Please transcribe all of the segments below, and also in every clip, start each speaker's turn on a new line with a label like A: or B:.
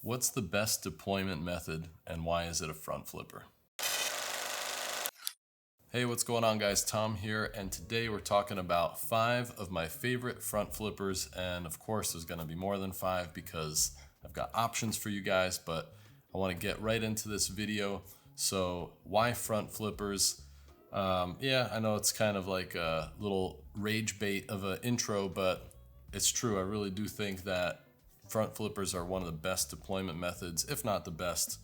A: What's the best deployment method and why is it a front flipper? Hey, what's going on guys? Tom here, and today we're talking about 5 of my favorite front flippers, and of course there's going to be more than 5 because I've got options for you guys, but I want to get right into this video. So why front flippers? Yeah, I know it's kind of like a little rage bait of an intro, but it's true. I really do think that front flippers are one of the best deployment methods, if not the best,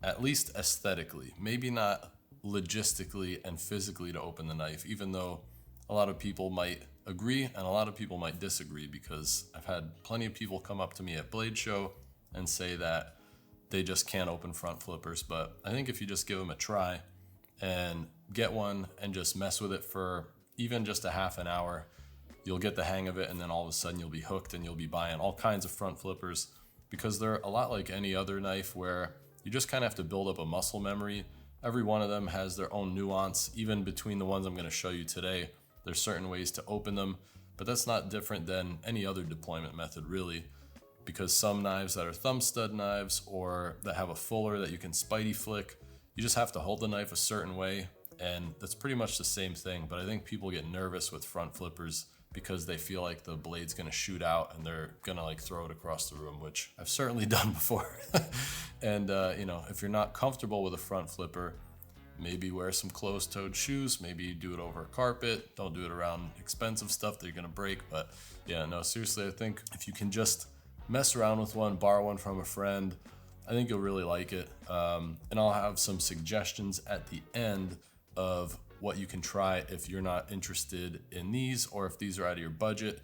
A: at least aesthetically. Maybe not logistically and physically to open the knife, even though a lot of people might agree and a lot of people might disagree, because I've had plenty of people come up to me at Blade Show and say that they just can't open front flippers. But I think if you just give them a try and get one and just mess with it for even just a half an hour, you'll get the hang of it, and then all of a sudden you'll be hooked and you'll be buying all kinds of front flippers, because they're a lot like any other knife where you just kind of have to build up a muscle memory. Every one of them has their own nuance. Even between the ones I'm going to show you today, there's certain ways to open them, but that's not different than any other deployment method really, because some knives that are thumb stud knives or that have a fuller that you can spidey flick, you just have to hold the knife a certain way, and that's pretty much the same thing. But I think people get nervous with front flippers because they feel like the blade's gonna shoot out and they're gonna like throw it across the room, which I've certainly done before. And if you're not comfortable with a front flipper, maybe wear some closed-toed shoes, maybe do it over a carpet. Don't do it around expensive stuff that you're gonna break. But yeah, no, seriously, I think if you can just mess around with one, borrow one from a friend, I think you'll really like it. And I'll have some suggestions at the end of what you can try if you're not interested in these, or if these are out of your budget.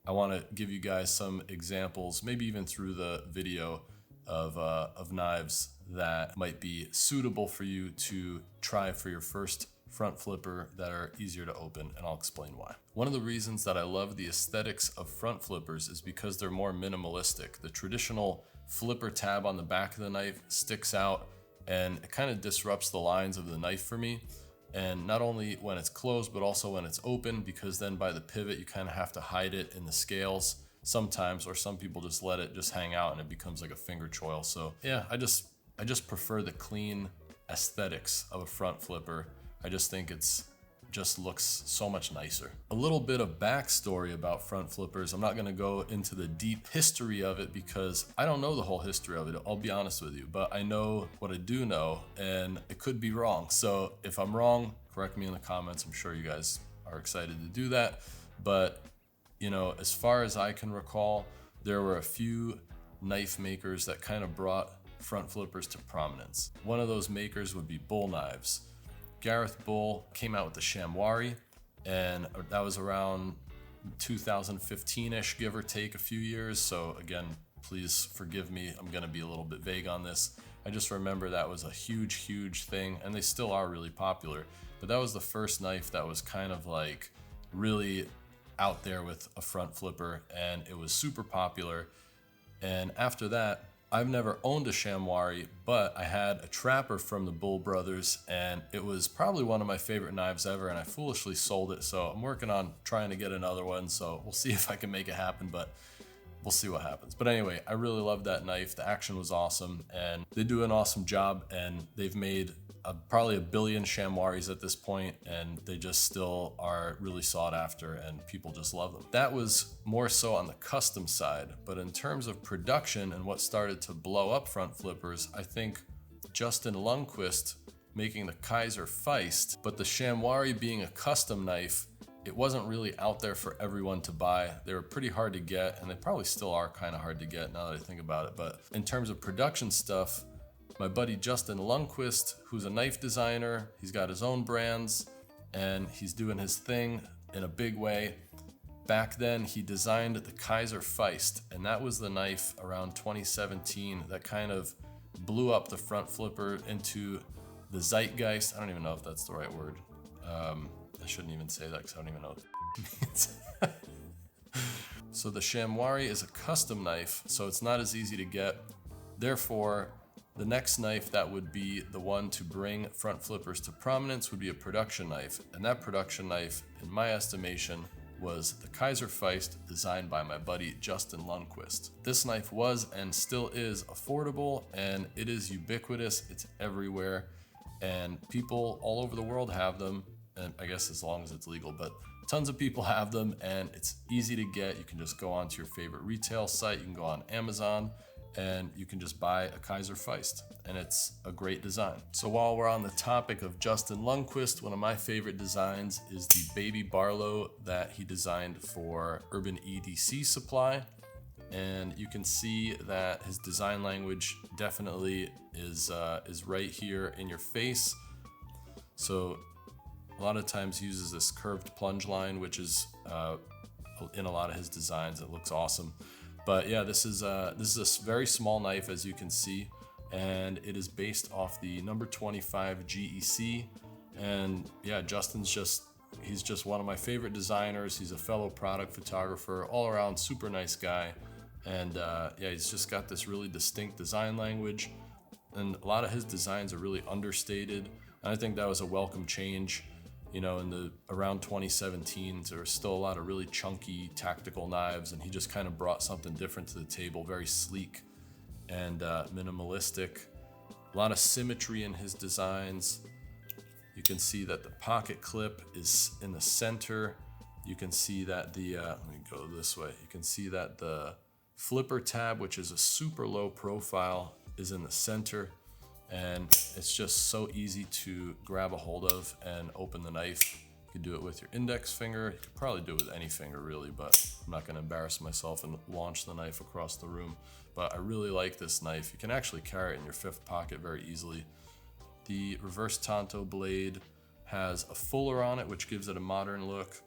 A: I want to give you guys some examples, maybe even through the video, of knives that might be suitable for you to try for your first front flipper that are easier to open, and I'll explain why. One of the reasons that I love the aesthetics of front flippers is because they're more minimalistic. The traditional flipper tab on the back of the knife sticks out and it kind of disrupts the lines of the knife for me. And not only when it's closed, but also when it's open, because then by the pivot, you kind of have to hide it in the scales sometimes, or some people just let it just hang out and it becomes like a finger choil. So yeah, I just prefer the clean aesthetics of a front flipper. I just think just looks so much nicer. A little bit of backstory about front flippers. I'm not gonna go into the deep history of it because I don't know the whole history of it, I'll be honest with you, but I know what I do know, and it could be wrong. So if I'm wrong, correct me in the comments. I'm sure you guys are excited to do that. But as far as I can recall, there were a few knife makers that kind of brought front flippers to prominence. One of those makers would be Bull Knives. Gareth Bull came out with the Shamwari, and that was around 2015-ish, give or take a few years. So again, please forgive me, I'm gonna be a little bit vague on this. I just remember that was a huge thing, and they still are really popular. But that was the first knife that was kind of like really out there with a front flipper, and it was super popular. And after that, I've never owned a Shamwari, but I had a Trapper from the Bull Brothers, and it was probably one of my favorite knives ever, and I foolishly sold it. So I'm working on trying to get another one, so we'll see if I can make it happen, but we'll see what happens. But anyway, I really love that knife. The action was awesome, and they do an awesome job, and they've made probably 1 billion Shamwaris at this point, and they just still are really sought after, and people just love them. That was more so on the custom side, but in terms of production and what started to blow up front flippers, I think Justin Lundquist making the Kaiser Feist, but the Shamwari being a custom knife, it wasn't really out there for everyone to buy. They were pretty hard to get, and they probably still are kind of hard to get now that I think about it. But in terms of production stuff, my buddy Justin Lundquist, who's a knife designer, he's got his own brands, and he's doing his thing in a big way. Back then, he designed the Kaiser Feist, and that was the knife around 2017 that kind of blew up the front flipper into the zeitgeist. I don't even know if that's the right word. I shouldn't even say that because I don't even know what it means. So the Shamwari is a custom knife, so it's not as easy to get. Therefore, the next knife that would be the one to bring front flippers to prominence would be a production knife. And that production knife, in my estimation, was the Kaiser Feist, designed by my buddy Justin Lundquist. This knife was and still is affordable, and it is ubiquitous. It's everywhere, and people all over the world have them, and I guess as long as it's legal, but tons of people have them, and it's easy to get. You can just go onto your favorite retail site, you can go on Amazon, and you can just buy a Kaiser Feist, and it's a great design. So while we're on the topic of Justin Lundquist, one of my favorite designs is the Baby Barlow that he designed for NotoriousEDC supply. And you can see that his design language definitely is right here in your face. So a lot of times he uses this curved plunge line, which is in a lot of his designs. It looks awesome. But yeah, this is a very small knife, as you can see, and it is based off the number 25 GEC. And yeah, he's just one of my favorite designers. He's a fellow product photographer, all around super nice guy. And yeah, he's just got this really distinct design language, and a lot of his designs are really understated. And I think that was a welcome change. You know, around 2017, there were still a lot of really chunky tactical knives, and he just kind of brought something different to the table, very sleek and minimalistic. A lot of symmetry in his designs. You can see that the pocket clip is in the center. You can see that let me go this way. You can see that the flipper tab, which is a super low profile, is in the center. And it's just so easy to grab a hold of and open the knife. You can do it with your index finger. You could probably do it with any finger really, but I'm not gonna embarrass myself and launch the knife across the room. But I really like this knife. You can actually carry it in your fifth pocket very easily. The reverse tanto blade has a fuller on it, which gives it a modern look.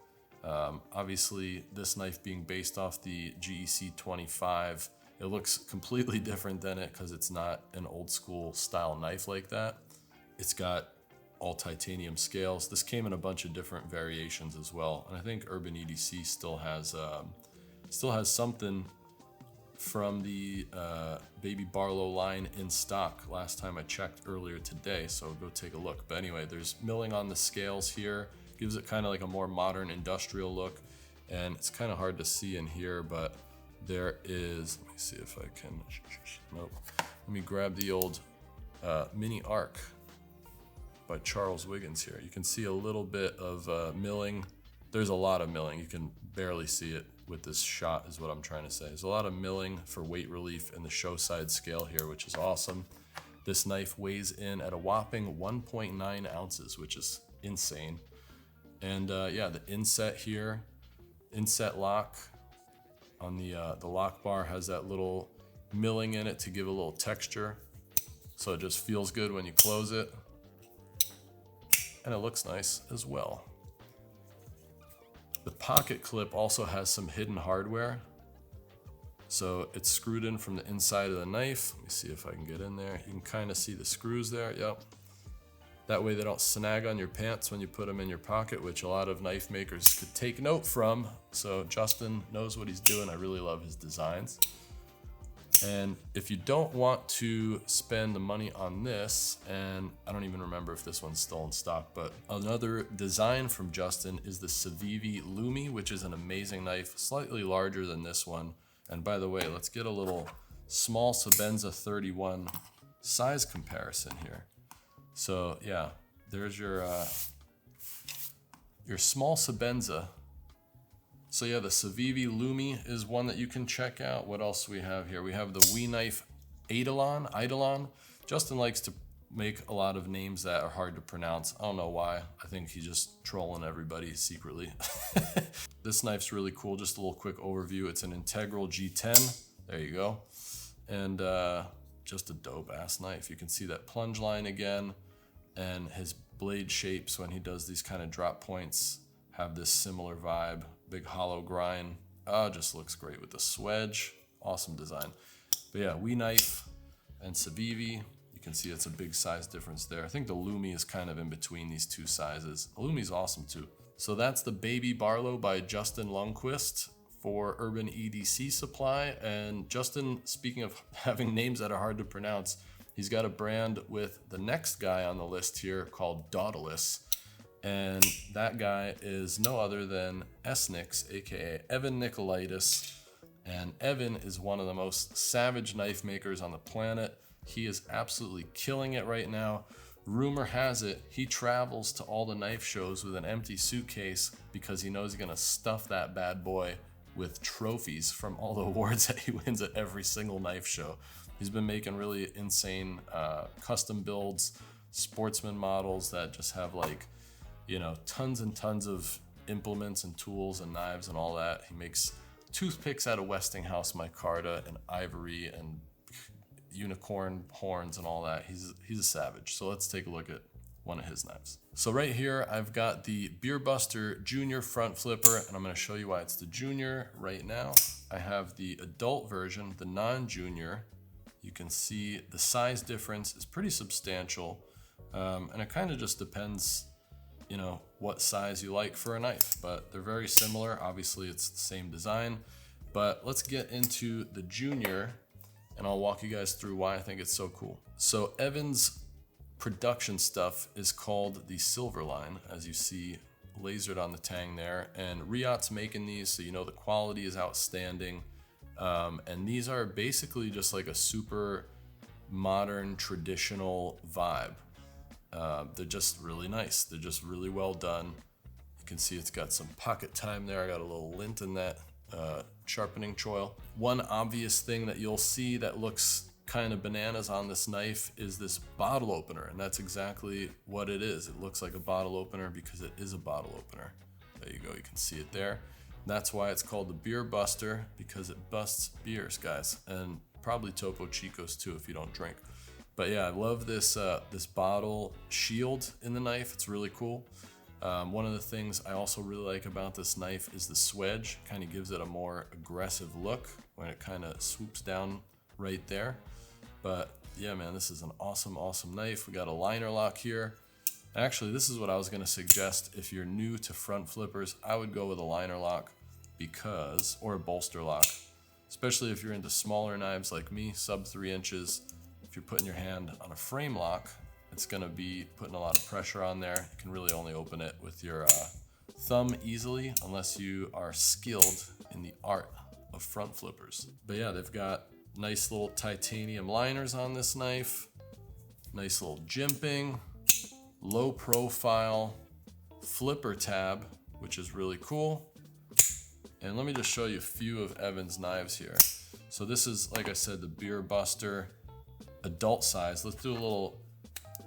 A: Obviously, this knife being based off the GEC 25, it looks completely different than it because it's not an old school style knife like that. It's got all titanium scales. This came in a bunch of different variations as well. And I think NotoriousEDC still has something from the Baby Barlow line in stock last time I checked earlier today, so go take a look. But anyway, there's milling on the scales here. Gives it kind of like a more modern industrial look, and it's kind of hard to see in here, but there is, let me see if I can, nope. Let me grab the old Mini Arc by Charles Wiggins here. You can see a little bit of milling. There's a lot of milling. You can barely see it with this shot is what I'm trying to say. There's a lot of milling for weight relief in the show side scale here, which is awesome. This knife weighs in at a whopping 1.9 ounces, which is insane. And yeah, the inset here, inset lock on the lock bar has that little milling in it to give a little texture. So it just feels good when you close it. And it looks nice as well. The pocket clip also has some hidden hardware. So it's screwed in from the inside of the knife. Let me see if I can get in there. You can kind of see the screws there, yep. That way they don't snag on your pants when you put them in your pocket, which a lot of knife makers could take note from. So Justin knows what he's doing. I really love his designs. And if you don't want to spend the money on this, and I don't even remember if this one's still in stock, but another design from Justin is the Civivi Lumi, which is an amazing knife, slightly larger than this one. And by the way, let's get a little small Sebenza 31 size comparison here. So yeah, there's your small Sebenza. So yeah, the Civivi Lumi is one that you can check out. What else do we have here? We have the We Knife Eidolon. Justin likes to make a lot of names that are hard to pronounce. I don't know why. I think he's just trolling everybody secretly. This knife's really cool. Just a little quick overview. It's an integral G10. There you go. And just a dope ass knife. You can see that plunge line again, and his blade shapes when he does these kind of drop points have this similar vibe. Big hollow grind. Just looks great with the swedge. Awesome design. But yeah, We Knife and Civivi. You can see it's a big size difference there. I think the Lumi is kind of in between these two sizes. The Lumi's awesome too. So that's the Baby Barlow by Justin Lundquist for NotoriousEDC supply. And Justin, speaking of having names that are hard to pronounce, he's got a brand with the next guy on the list here called Nautilus. And that guy is no other than Esnyx, aka Evan Nicolaides. And Evan is one of the most savage knife makers on the planet. He is absolutely killing it right now. Rumor has it, he travels to all the knife shows with an empty suitcase because he knows he's gonna stuff that bad boy with trophies from all the awards that he wins at every single knife show. He's been making really insane custom builds, sportsman models that just have like, you know, tons and tons of implements and tools and knives and all that. He makes toothpicks out of Westinghouse micarta and ivory and unicorn horns and all that. He's a savage. So let's take a look at one of his knives. So right here, I've got the Beer Buster Junior front flipper, and I'm gonna show you why it's the Junior right now. I have the adult version, the non-Junior. You can see the size difference is pretty substantial. And it kind of just depends, you know, what size you like for a knife, but they're very similar. Obviously it's the same design, but let's get into the Junior and I'll walk you guys through why I think it's so cool. So Evan's production stuff is called the Silver Line, as you see lasered on the tang there, and Riot's making these, so you know the quality is outstanding. And these are basically just like a super modern traditional vibe. They're just really nice. They're just really well done. You can see it's got some pocket time there. I got a little lint in that sharpening choil. One obvious thing that you'll see that looks kind of bananas on this knife is this bottle opener, and that's exactly what it is. It looks like a bottle opener because it is a bottle opener. There you go, you can see it there. That's why it's called the Beer Buster, because it busts beers, guys, and probably Topo Chicos too if you don't drink. But yeah, I love this this bottle shield in the knife. It's really cool. One of the things I also really like about this knife is the swedge. Kind of gives it a more aggressive look when it kind of swoops down right there. But yeah, man, this is an awesome, awesome knife. We got a liner lock here. Actually, this is what I was gonna suggest. If you're new to front flippers, I would go with a liner lock because, or a bolster lock, especially if you're into smaller knives like me, sub 3 inches. If you're putting your hand on a frame lock, it's gonna be putting a lot of pressure on there. You can really only open it with your thumb easily, unless you are skilled in the art of front flippers. But yeah, they've got nice little titanium liners on this knife, nice little jimping, low profile flipper tab, which is really cool. And let me just show you a few of Evan's knives here. So this is, like I said, the Beer Buster adult size. Let's do a little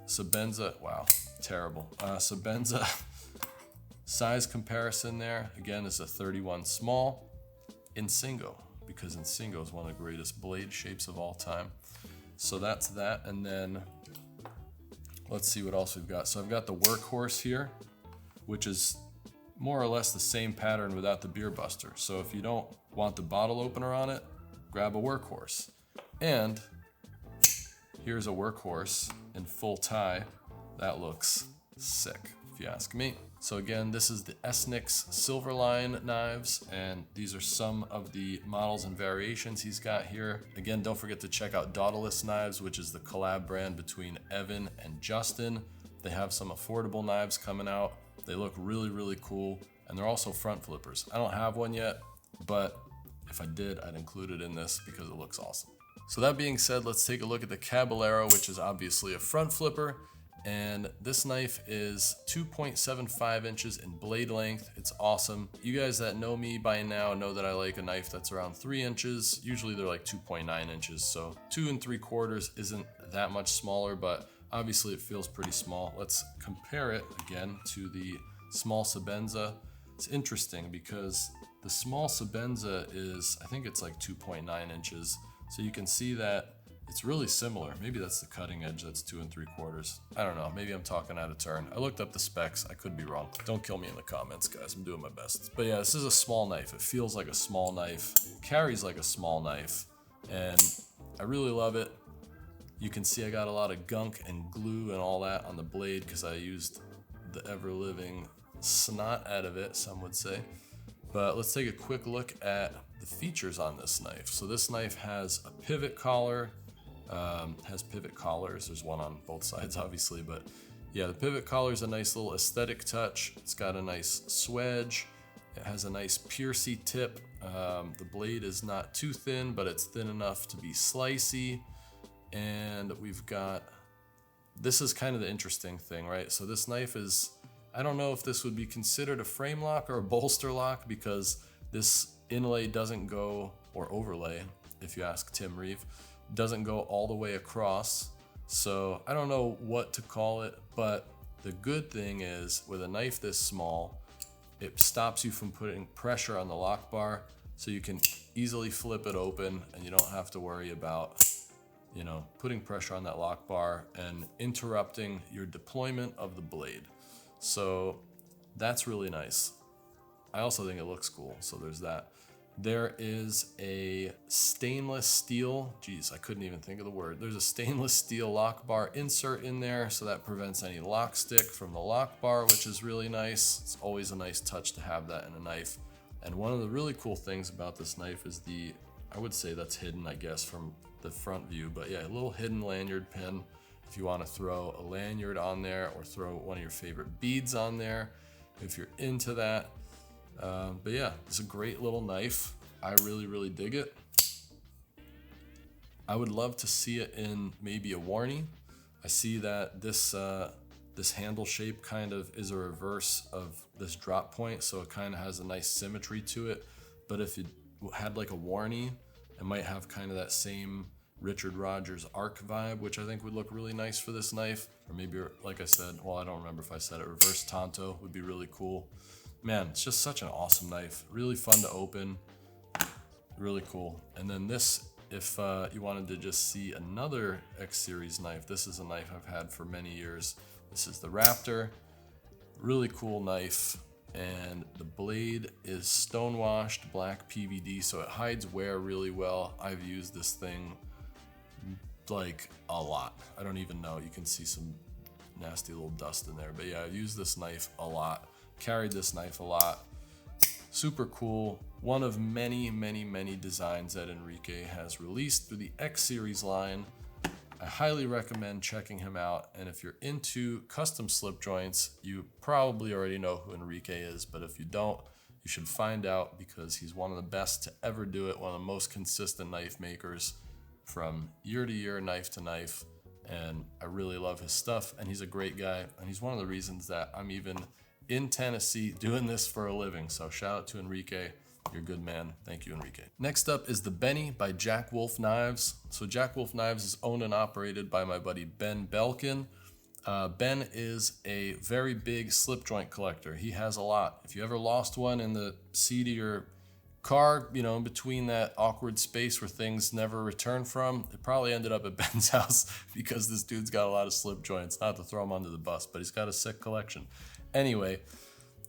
A: Sabenza, wow, terrible. Sabenza size comparison there. Again, is a 31 small Insingo, because Insingo is one of the greatest blade shapes of all time. So that's that, and then let's see what else we've got. So I've got the Workhorse here, which is more or less the same pattern without the Beer Buster. So if you don't want the bottle opener on it, grab a Workhorse. And here's a Workhorse in full tie. That looks sick, if you ask me. So again, this is the Esnyx Silverline knives, and these are some of the models and variations he's got here. Again, don't forget to check out Nautilus Knives, which is the collab brand between Evan and Justin. They have some affordable knives coming out. They look really, really cool, and they're also front flippers. I don't have one yet, but if I did, I'd include it in this because it looks awesome. So that being said, let's take a look at the Caballero, which is obviously a front flipper. And this knife is 2.75 inches in blade length. It's awesome. You guys that know me by now know that I like a knife that's around 3 inches. Usually they're like 2.9 inches. So 2 3/4 isn't that much smaller, but obviously it feels pretty small. Let's compare it again to the small Sabenza. It's interesting because the small Sabenza is, I think it's like 2.9 inches. So you can see that it's really similar. Maybe that's the cutting edge, that's 2 3/4. I don't know, maybe I'm talking out of turn. I looked up the specs, I could be wrong. Don't kill me in the comments, guys, I'm doing my best. But yeah, this is a small knife. It feels like a small knife, carries like a small knife, and I really love it. You can see I got a lot of gunk and glue and all that on the blade because I used the ever-living snot out of it, some would say. But let's take a quick look at the features on this knife. So this knife has a pivot collar, has pivot collars. There's one on both sides, obviously, but Yeah, the pivot collar is a nice little aesthetic touch. It's got a nice swedge. It has a nice piercy tip. The blade is not too thin, but it's thin enough to be slicey. And we've got, this is kind of the interesting thing, right? So this knife is, I don't know if this would be considered a frame lock or a bolster lock, because this inlay doesn't go, or overlay, if you ask Tim Reeve, doesn't go all the way across. So I don't know what to call it, but the good thing is with a knife this small, it stops you from putting pressure on the lock bar, so you can easily flip it open and you don't have to worry about, you know, putting pressure on that lock bar and interrupting your deployment of the blade. So that's really nice. I also think it looks cool, so there's that. There is a stainless steel, geez, I couldn't even think of the word. There's a stainless steel lock bar insert in there, so that prevents any lock stick from the lock bar, which is really nice. It's always a nice touch to have that in a knife. And one of the really cool things about this knife is the, I would say that's hidden, I guess, from the front view, but yeah, a little hidden lanyard pin if you want to throw a lanyard on there or throw one of your favorite beads on there, if you're into that. But yeah, it's a great little knife. I really dig it. I would love to see it in maybe a Warney. I see that this this handle shape kind of is a reverse of this drop point, so it kind of has a nice symmetry to it. But if you had like a Warney, it might have kind of that same Richard Rogers arc vibe, which I think would look really nice for this knife. Or maybe, like I said, well, I don't remember if I said it, reverse Tonto would be really cool. Man, it's just such an awesome knife. Really fun to open, really cool. And then this, if you wanted to just see another X series knife, this is a knife I've had for many years. This is the Raptor, really cool knife. And the blade is stonewashed black PVD, so it hides wear really well. I've used this thing like a lot. I don't even know, you can see some nasty little dust in there. But yeah, I've used this knife a lot. Carried this knife a lot. Super cool. One of many designs that Enrique has released through the X series line. I highly recommend checking him out. And if you're into custom slip joints, you probably already know who Enrique is, but if you don't, you should find out, because he's one of the best to ever do it. One of the most consistent knife makers from year to year, knife to knife. And I really love his stuff, and he's a great guy. And he's one of the reasons that I'm even in Tennessee doing this for a living. So shout out to Enrique. You're a good man. Thank you, Enrique. Next up is the Benny by Jack Wolf Knives. So Jack Wolf Knives is owned and operated by my buddy Ben Belkin. Ben is a very big slip joint collector. He has a lot. If you ever lost one in the seat of your car, you know, in between that awkward space where things never return from, it probably ended up at Ben's house, because this dude's got a lot of slip joints. Not to throw him under the bus, but he's got a sick collection. Anyway,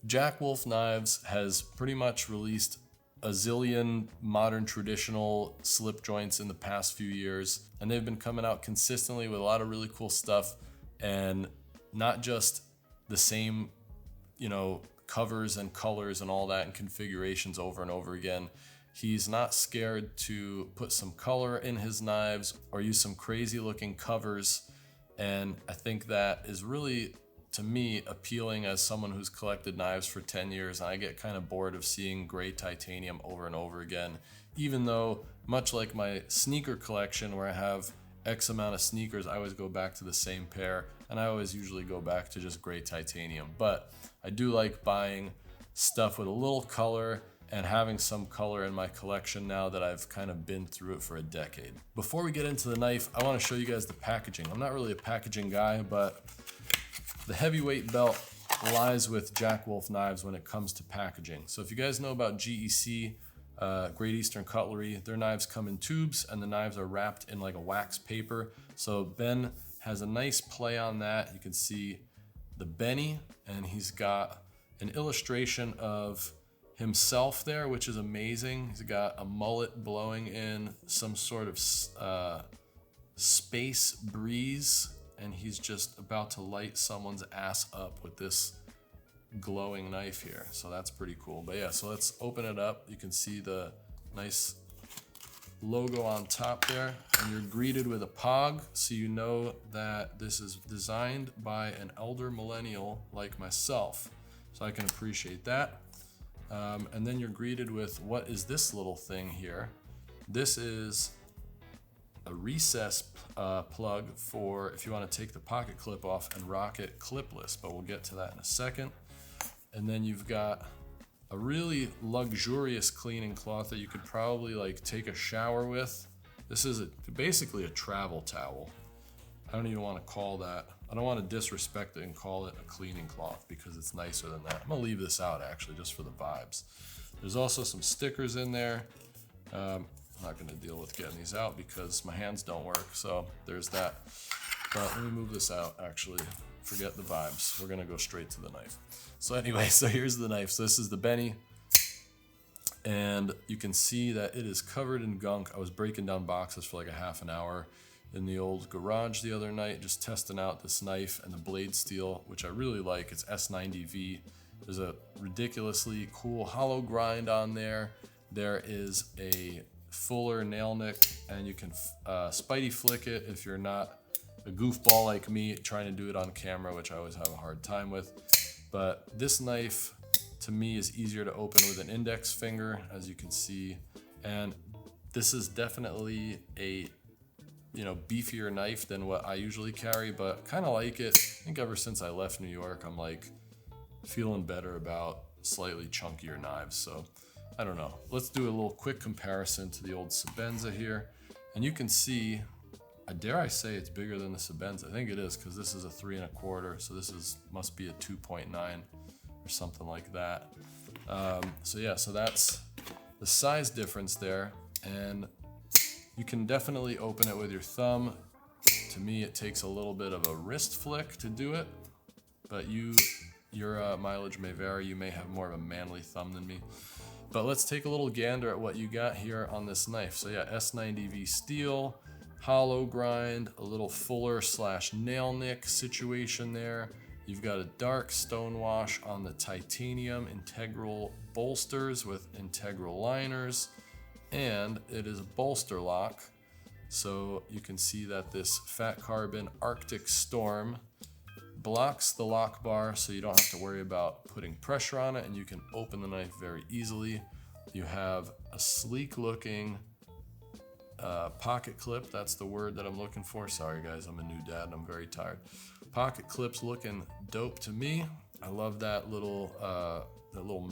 A: Jack Wolf Knives has pretty much released a zillion modern traditional slip joints in the past few years, and they've been coming out consistently with a lot of really cool stuff, and not just the same, you know, covers and colors and all that and configurations over and over again. He's not scared to put some color in his knives or use some crazy looking covers, and I think that is really, to me, appealing as someone who's collected knives for 10 years. And I get kind of bored of seeing gray titanium over and over again, even though, much like my sneaker collection where I have X amount of sneakers, I always go back to the same pair, and I always usually go back to just gray titanium. But I do like buying stuff with a little color and having some color in my collection now that I've kind of been through it for a decade. Before we get into the knife, I want to show you guys the packaging. I'm not really a packaging guy, but the heavyweight belt lies with Jack Wolf Knives when it comes to packaging. So if you guys know about GEC, Great Eastern Cutlery, their knives come in tubes, and the knives are wrapped in like a wax paper. So Ben has a nice play on that. You can see the Benny, and he's got an illustration of himself there, which is amazing. He's got a mullet blowing in some sort of space breeze, and he's just about to light someone's ass up with this glowing knife here. So that's pretty cool. But yeah, so let's open it up. You can see the nice logo on top there, and you're greeted with a POG, so you know that this is designed by an elder millennial like myself, so I can appreciate that. And then you're greeted with, what is this little thing here? This is a recess plug for if you want to take the pocket clip off and rock it clipless, but we'll get to that in a second. And then you've got a really luxurious cleaning cloth that you could probably like take a shower with. This is basically a travel towel. I don't even want to call that, I don't want to disrespect it and call it a cleaning cloth because it's nicer than that. I'm gonna leave this out actually just for the vibes. There's also some stickers in there. I'm not gonna deal with getting these out because my hands don't work, so there's that. But let me move this out actually. Forget the vibes. We're gonna go straight to the knife. So anyway, so here's the knife. So this is the Benny, and you can see that it is covered in gunk. I was breaking down boxes for like a half an hour in the old garage the other night, just testing out this knife and the blade steel, which I really like. It's S90V. There's a ridiculously cool hollow grind on there. There is a fuller nail nick, and you can spidey flick it if you're not a goofball like me trying to do it on camera, which I always have a hard time with. But this knife to me is easier to open with an index finger, as you can see, and this is definitely a beefier knife than what I usually carry, but kind of like it. I think ever since I left New York, I'm like feeling better about slightly chunkier knives. So I don't know. Let's do a little quick comparison to the old Sebenza here, and you can see, dare I say it's bigger than the Sebenza. I think it is, because this is a 3 1/4, so this must be a 2.9 or something like that. So yeah, so that's the size difference there, and you can definitely open it with your thumb. To me, it takes a little bit of a wrist flick to do it, but your mileage may vary. You may have more of a manly thumb than me. But let's take a little gander at what you got here on this knife. So yeah, S90V steel, hollow grind, a little fuller / nail nick situation there. You've got a dark stone wash on the titanium integral bolsters with integral liners, and it is a bolster lock. So you can see that this fat carbon Arctic Storm blocks the lock bar, so you don't have to worry about putting pressure on it, and you can open the knife very easily. You have a sleek looking pocket clip. That's the word that I'm looking for. Sorry guys, I'm a new dad and I'm very tired. Pocket clip's looking dope to me. I love that little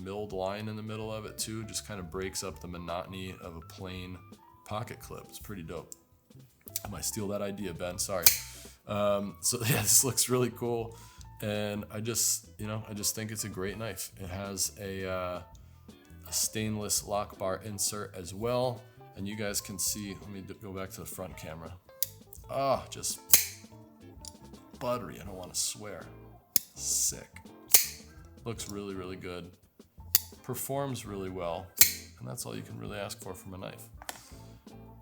A: milled line in the middle of it too. Just kind of breaks up the monotony of a plain pocket clip. It's pretty dope. I might steal that idea, Ben, sorry. So yeah, this looks really cool, and I just think it's a great knife. It has a stainless lock bar insert as well, and you guys can see, let me go back to the front camera. Just buttery, I don't want to swear. Sick. Looks really, really good. Performs really well, and that's all you can really ask for from a knife.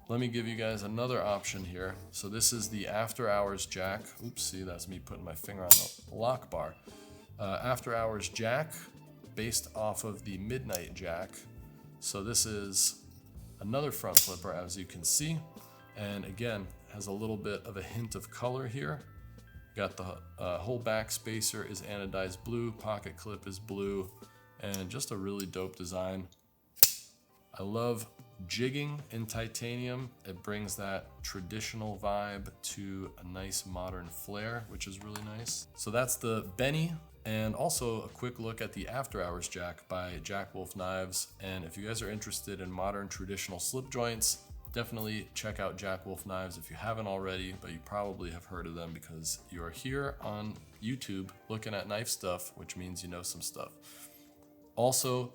A: Let me give you guys another option here. So this is the after hours jack. Oops, see, that's me putting my finger on the lock bar. After hours jack, based off of the midnight jack. So this is another front flipper, as you can see, and again has a little bit of a hint of color here. Got the whole back spacer is anodized blue, pocket clip is blue, and just a really dope design. I love jigging in titanium. It brings that traditional vibe to a nice modern flair, which is really nice. So that's the Benny, and also a quick look at the After Hours Jack by Jack Wolf Knives. And if you guys are interested in modern traditional slip joints, definitely check out Jack Wolf Knives if you haven't already, but you probably have heard of them because you are here on YouTube looking at knife stuff, which means you know some stuff. Also,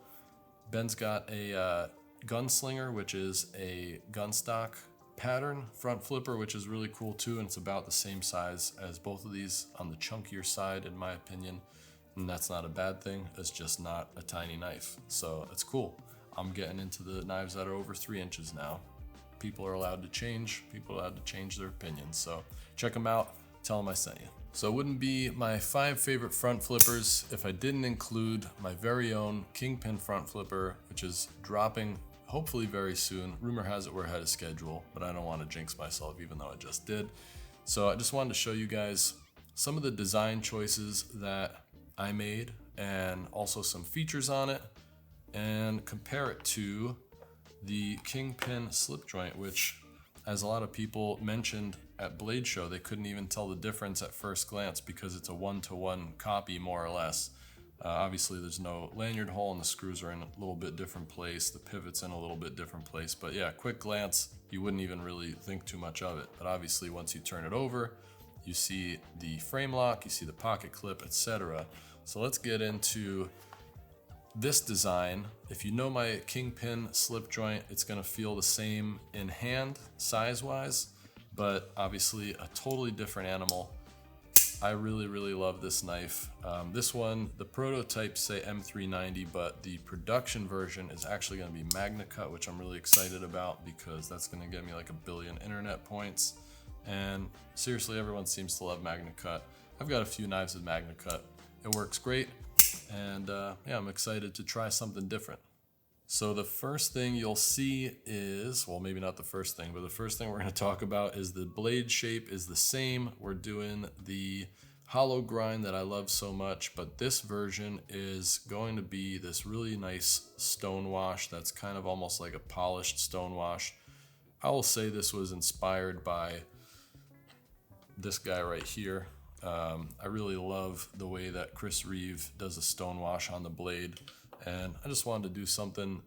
A: Ben's got a Gunslinger, which is a gunstock pattern front flipper, which is really cool too, and it's about the same size as both of these, on the chunkier side in my opinion, and that's not a bad thing. It's just not a tiny knife, so it's cool. I'm getting into the knives that are over 3 inches now. People are allowed to change. People are allowed to change their opinions, so check them out. Tell them I sent you. So it wouldn't be my 5 favorite front flippers if I didn't include my very own Kingpin front flipper, which is dropping hopefully very soon. Rumor has it we're ahead of schedule, but I don't want to jinx myself even though I just did. So I just wanted to show you guys some of the design choices that I made and also some features on it, and compare it to the Kingpin slip joint, which, as a lot of people mentioned at Blade Show, they couldn't even tell the difference at first glance because it's a one-to-one copy more or less. Obviously there's no lanyard hole and the screws are in a little bit different place, the pivot's in a little bit different place, but yeah, quick glance you wouldn't even really think too much of it. But obviously once you turn it over, you see the frame lock, you see the pocket clip, etc. So let's get into this design. If you know my Kingpin slip joint, it's going to feel the same in hand size wise, but obviously a totally different animal. I really love this knife. This one, the prototypes say M390, but the production version is actually going to be Magna Cut, which I'm really excited about because that's going to get me like 1 billion internet points. And seriously, everyone seems to love Magna Cut. I've got a few knives with Magna Cut. It works great. And yeah, I'm excited to try something different. So the first thing you'll see is, well, maybe not the first thing, but the first thing we're going to talk about is the blade shape is the same. We're doing the hollow grind that I love so much, but this version is going to be this really nice stone wash that's kind of almost like a polished stone wash. I will say this was inspired by this guy right here. I really love the way that Chris Reeve does a stone wash on the blade, and I just wanted to do something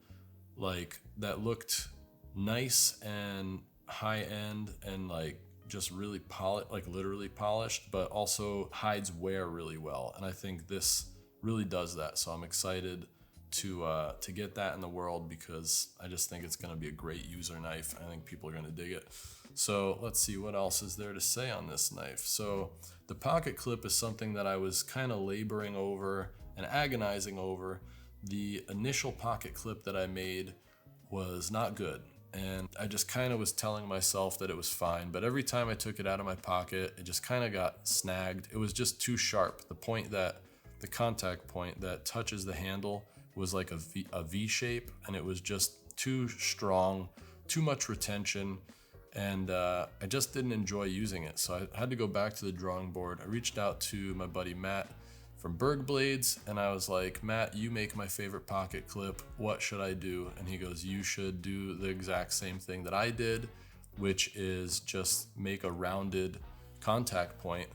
A: like that looked nice and high end and like just really polished, like literally polished, but also hides wear really well. And I think this really does that. So I'm excited to get that in the world because I just think it's going to be a great user knife. I think people are going to dig it. So let's see what else is there to say on this knife. So the pocket clip is something that I was kind of laboring over and agonizing over. The initial pocket clip that I made was not good, and I just kind of was telling myself that it was fine, but every time I took it out of my pocket, it just kind of got snagged. It was just too sharp. The contact point that touches the handle was like a V shape, and it was just too strong, too much retention, and I just didn't enjoy using it. So I had to go back to the drawing board. I reached out to my buddy Matt from Berg Blades, and I was like, Matt, you make my favorite pocket clip. What should I do? And he goes, you should do the exact same thing that I did, which is just make a rounded contact point,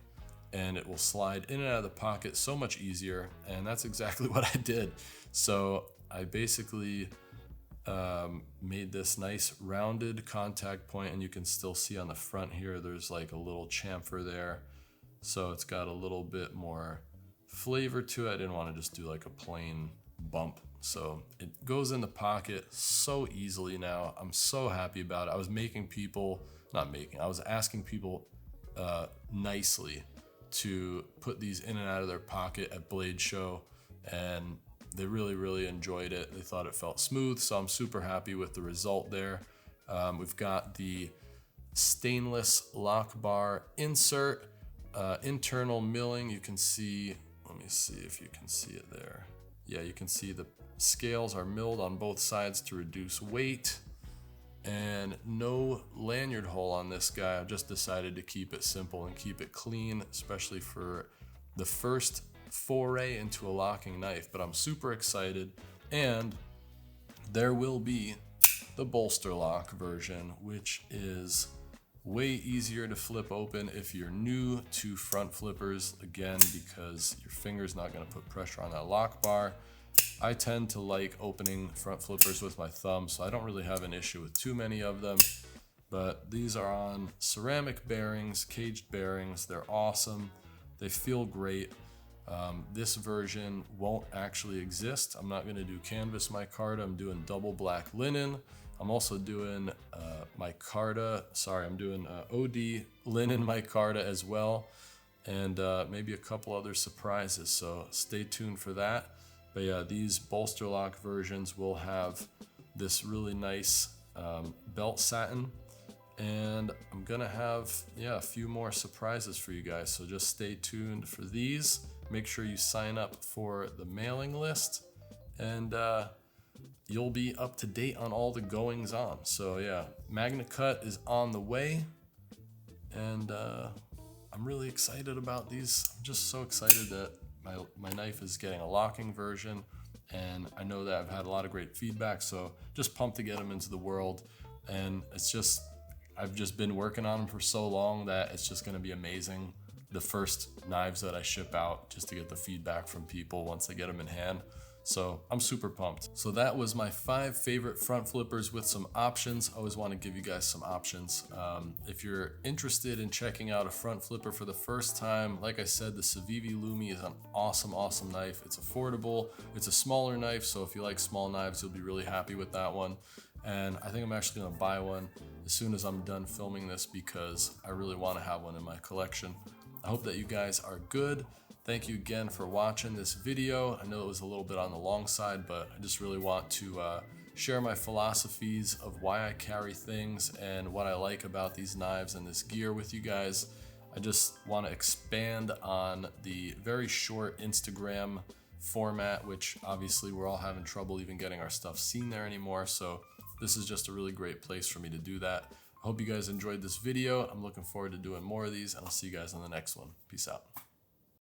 A: and it will slide in and out of the pocket so much easier. And that's exactly what I did. So I basically made this nice rounded contact point, and you can still see on the front here there's like a little chamfer there, so it's got a little bit more flavor to it. I didn't want to just do like a plain bump, so it goes in the pocket so easily now. I'm so happy about it. I was asking people nicely to put these in and out of their pocket at Blade Show, and they really enjoyed it. They thought it felt smooth, so I'm super happy with the result there. We've got the stainless lock bar insert, internal milling. You can see, let me see if you can see it there. Yeah, you can see the scales are milled on both sides to reduce weight, and no lanyard hole on this guy. I've just decided to keep it simple and keep it clean, especially for the first foray into a locking knife. But I'm super excited, and there will be the bolster lock version, which is way easier to flip open if you're new to front flippers, again, because your finger's not going to put pressure on that lock bar. I tend to like opening front flippers with my thumb, so I don't really have an issue with too many of them. But these are on ceramic bearings, caged bearings. They're awesome. They feel great. This version won't actually exist. I'm not going to do canvas micarta. I'm doing double black linen. I'm also doing I'm doing OD linen micarta as well, and maybe a couple other surprises, so stay tuned for that. But yeah, these bolster lock versions will have this really nice belt satin, and I'm gonna have a few more surprises for you guys, so just stay tuned for these. Make sure you sign up for the mailing list, and you'll be up to date on all the goings on. So yeah, Magna Cut is on the way, and I'm really excited about these. I'm just so excited that my knife is getting a locking version, and I know that I've had a lot of great feedback, so just pumped to get them into the world. And I've just been working on them for so long that it's just gonna be amazing, the first knives that I ship out, just to get the feedback from people once they get them in hand. So I'm super pumped. So that was my 5 favorite front flippers with some options. I always want to give you guys some options. If you're interested in checking out a front flipper for the first time, like I said, the Civivi Lumi is an awesome, awesome knife. It's affordable. It's a smaller knife, so if you like small knives, you'll be really happy with that one. And I think I'm actually gonna buy one as soon as I'm done filming this, because I really want to have one in my collection. I hope that you guys are good. Thank you again for watching this video. I know it was a little bit on the long side, but I just really want to share my philosophies of why I carry things and what I like about these knives and this gear with you guys. I just want to expand on the very short Instagram format, which obviously we're all having trouble even getting our stuff seen there anymore. So this is just a really great place for me to do that. I hope you guys enjoyed this video. I'm looking forward to doing more of these, and I'll see you guys in the next one. Peace out.